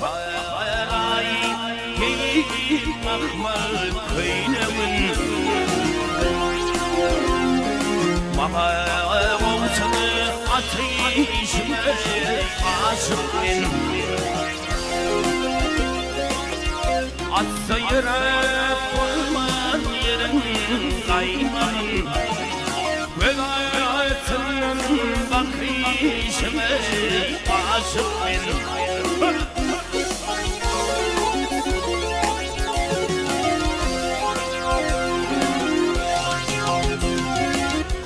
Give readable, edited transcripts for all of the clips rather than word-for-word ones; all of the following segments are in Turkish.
Baharay gelip akmal köynemin Mama olsanı ateşime aşık ben Atsa yere koyman yerin kaymanın Velayetinin bakışıma aşık ben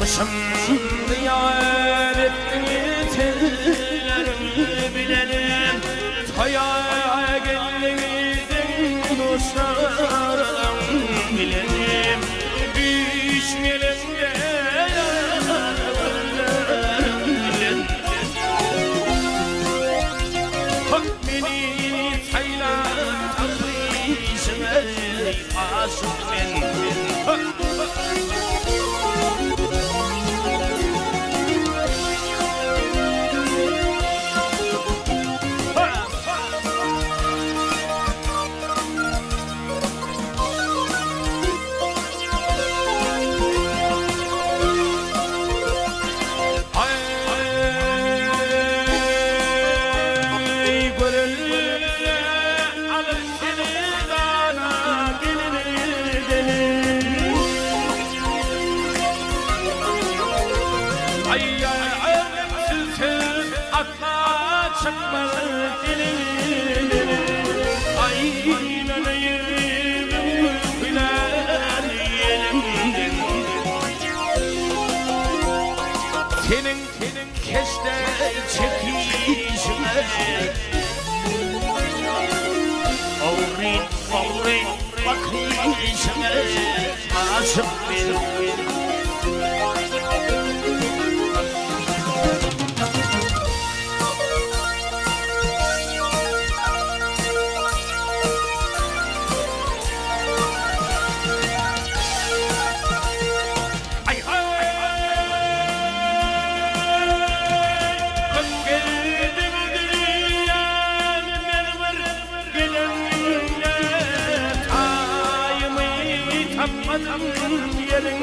Kışım diyar ettiğini tellerim bilelim Toya geldin dostlarım bilelim Düşmeyelim de yarlarım bilelim Bak beni Tayland tatlışına aşık ben Çıkmaz dilim aynen yerim güler yerimden Senin keşte çekişine Avrin bakışına aşık benim Yapmadım yerin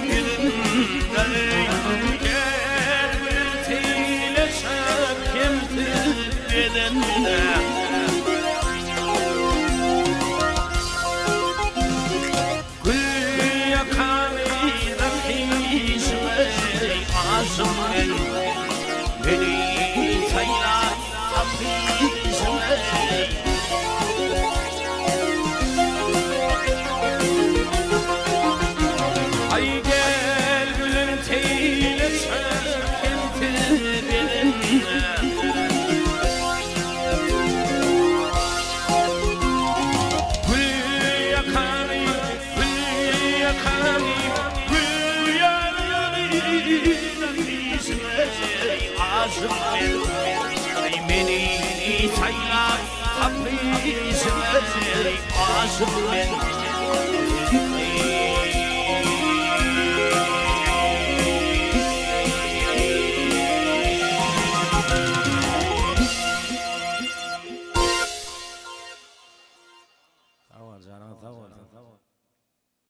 gülünde Gel birtiyle şakimdir bedenine Gül yakanıyla peşime aşık ben Beni sayla peşime Aşık ben beni sayla kapışma aşık ben